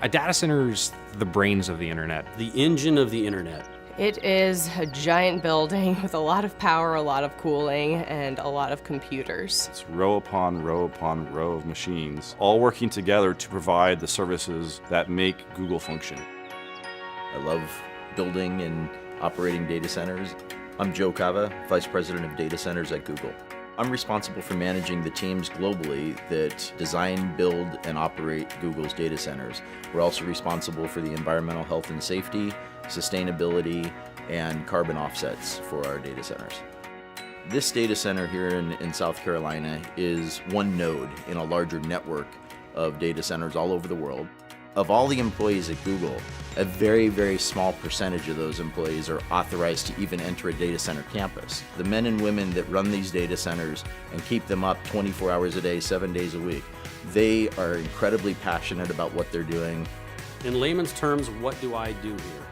A data center's the brains of the internet. The engine of the internet. It is a giant building with a lot of power, a lot of cooling, and a lot of computers. It's row upon row upon row of machines, all working together to provide the services that make Google function. I love building and operating data centers. I'm Joe Cava, Vice President of Data Centers at Google. I'm responsible for managing the teams globally that design, build, and operate Google's data centers. We're also responsible for the environmental health and safety, sustainability, and carbon offsets for our data centers. This data center here in South Carolina is one node in a larger network of data centers all over the world. Of all the employees at Google, a very, very small percentage of those employees are authorized to even enter a data center campus. The men and women that run these data centers and keep them up 24 hours a day, 7 days a week, they are incredibly passionate about what they're doing. In layman's terms, what do I do here?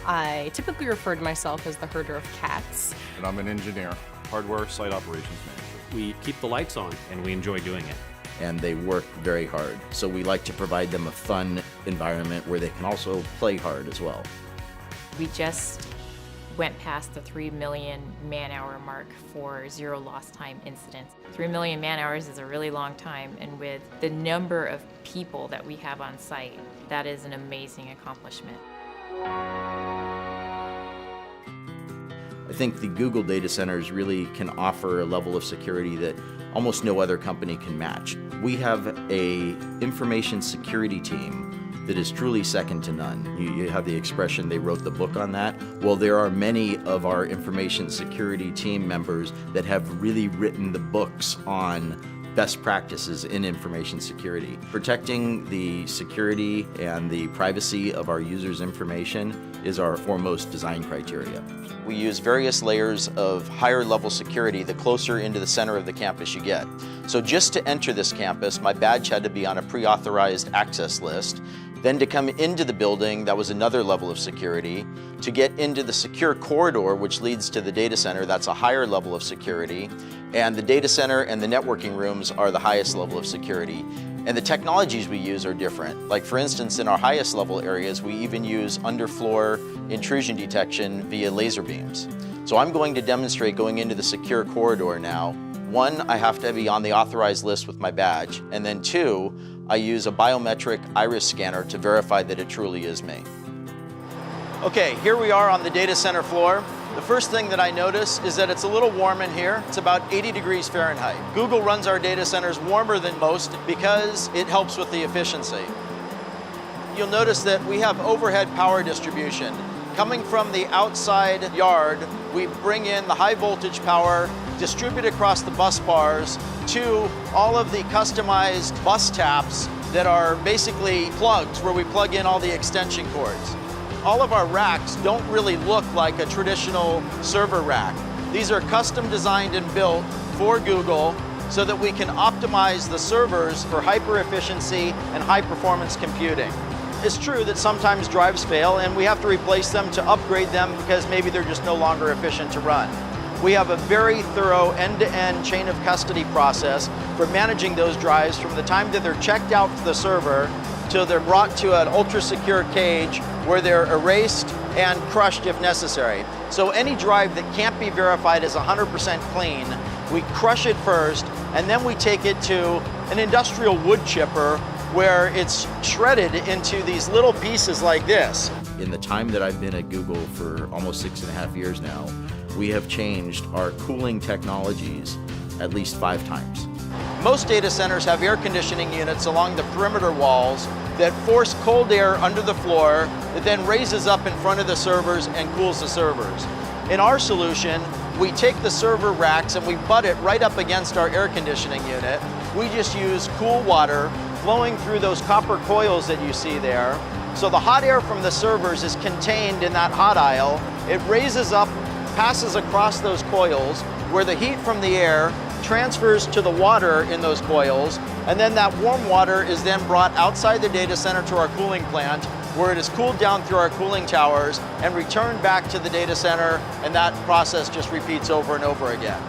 I typically refer to myself as the herder of cats. And I'm an engineer, hardware site operations manager. We keep the lights on. And we enjoy doing it. And they work very hard. So we like to provide them a fun environment where they can also play hard as well. We just went past the 3 million man-hour mark for zero lost time incidents. 3 million man-hours is a really long time, and with the number of people that we have on site, that is an amazing accomplishment. I think the Google data centers really can offer a level of security that almost no other company can match. We have an information security team that is truly second to none. You have the expression, they wrote the book on that. Well, there are many of our information security team members that have really written the books on best practices in information security. Protecting the security and the privacy of our users' information is our foremost design criteria. We use various layers of higher level security the closer into the center of the campus you get. So just to enter this campus, my badge had to be on a pre-authorized access list. Then to come into the building, that was another level of security. To get into the secure corridor, which leads to the data center, that's a higher level of security. And the data center and the networking rooms are the highest level of security. And the technologies we use are different. Like for instance, in our highest level areas, we even use underfloor intrusion detection via laser beams. So I'm going to demonstrate going into the secure corridor now. One, I have to be on the authorized list with my badge. And then two, I use a biometric iris scanner to verify that it truly is me. Okay, here we are on the data center floor. The first thing that I notice is that it's a little warm in here. It's about 80 degrees Fahrenheit. Google runs our data centers warmer than most because it helps with the efficiency. You'll notice that we have overhead power distribution. Coming from the outside yard, we bring in the high voltage power, distribute across the bus bars to all of the customized bus taps that are basically plugs where we plug in all the extension cords. All of our racks don't really look like a traditional server rack. These are custom designed and built for Google so that we can optimize the servers for hyper efficiency and high performance computing. It's true that sometimes drives fail and we have to replace them to upgrade them because maybe they're just no longer efficient to run. We have a very thorough end-to-end chain of custody process for managing those drives from the time that they're checked out to the server till they're brought to an ultra-secure cage where they're erased and crushed if necessary. So any drive that can't be verified as 100% clean, we crush it first, and then we take it to an industrial wood chipper where it's shredded into these little pieces like this. In the time that I've been at Google for almost 6.5 years now, we have changed our cooling technologies at least 5 times. Most data centers have air conditioning units along the perimeter walls that force cold air under the floor that then raises up in front of the servers and cools the servers. In our solution, we take the server racks and we butt it right up against our air conditioning unit. We just use cool water flowing through those copper coils that you see there. So the hot air from the servers is contained in that hot aisle. It raises up, passes across those coils, where the heat from the air transfers to the water in those coils, and then that warm water is then brought outside the data center to our cooling plant, where it is cooled down through our cooling towers and returned back to the data center, and that process just repeats over and over again.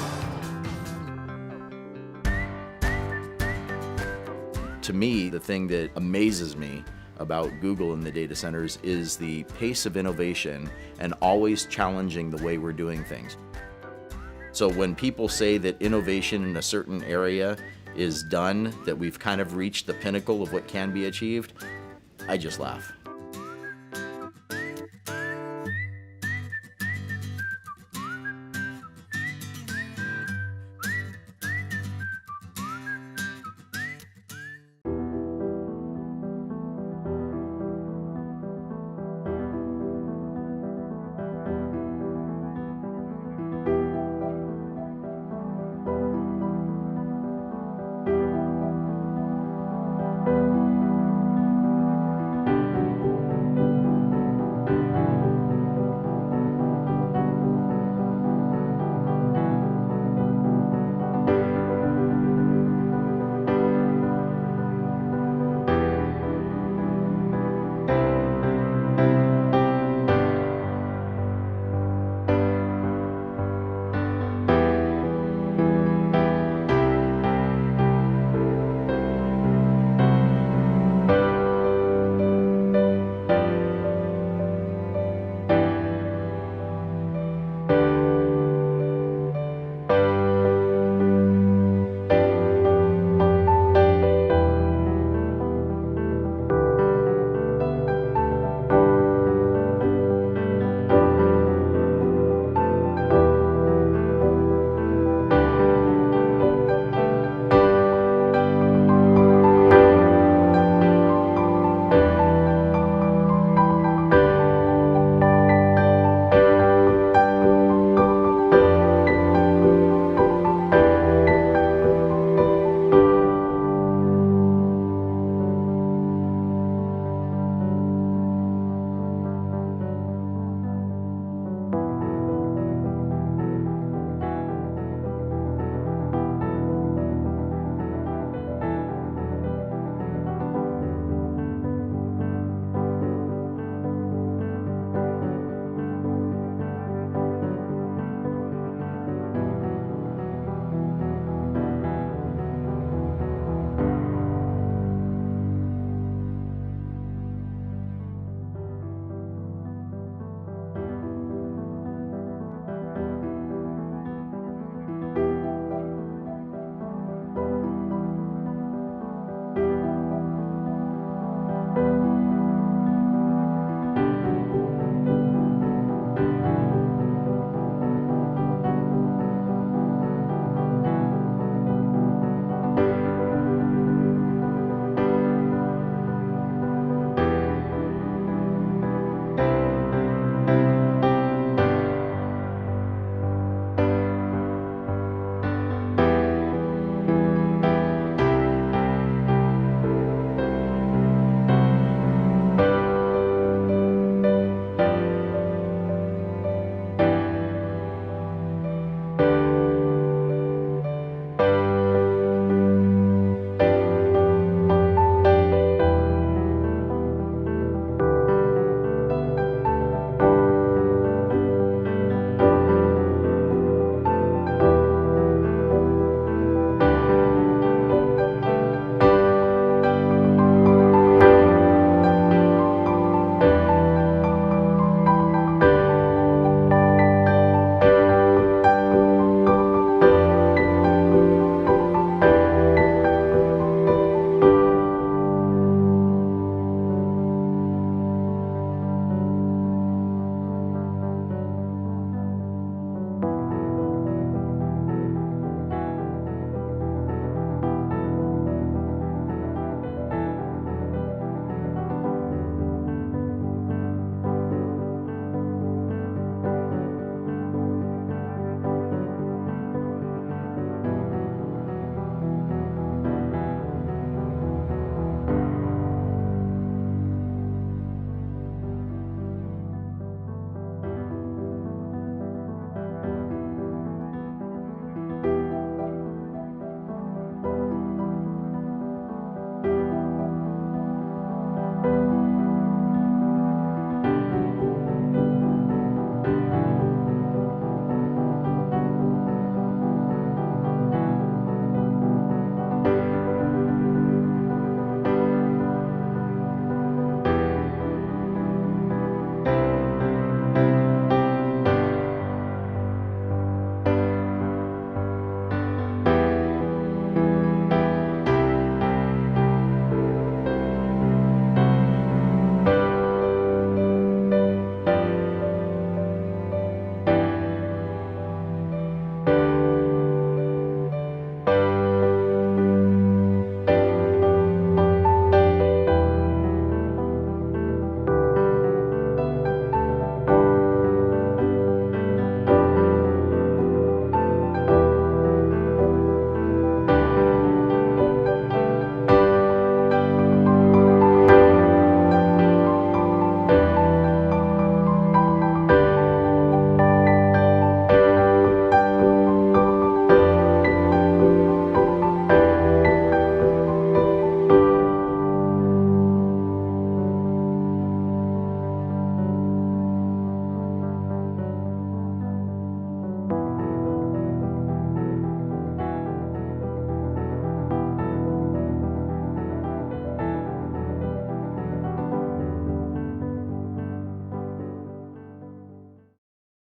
To me, the thing that amazes me about Google and the data centers is the pace of innovation and always challenging the way we're doing things. So when people say that innovation in a certain area is done, that we've kind of reached the pinnacle of what can be achieved, I just laugh.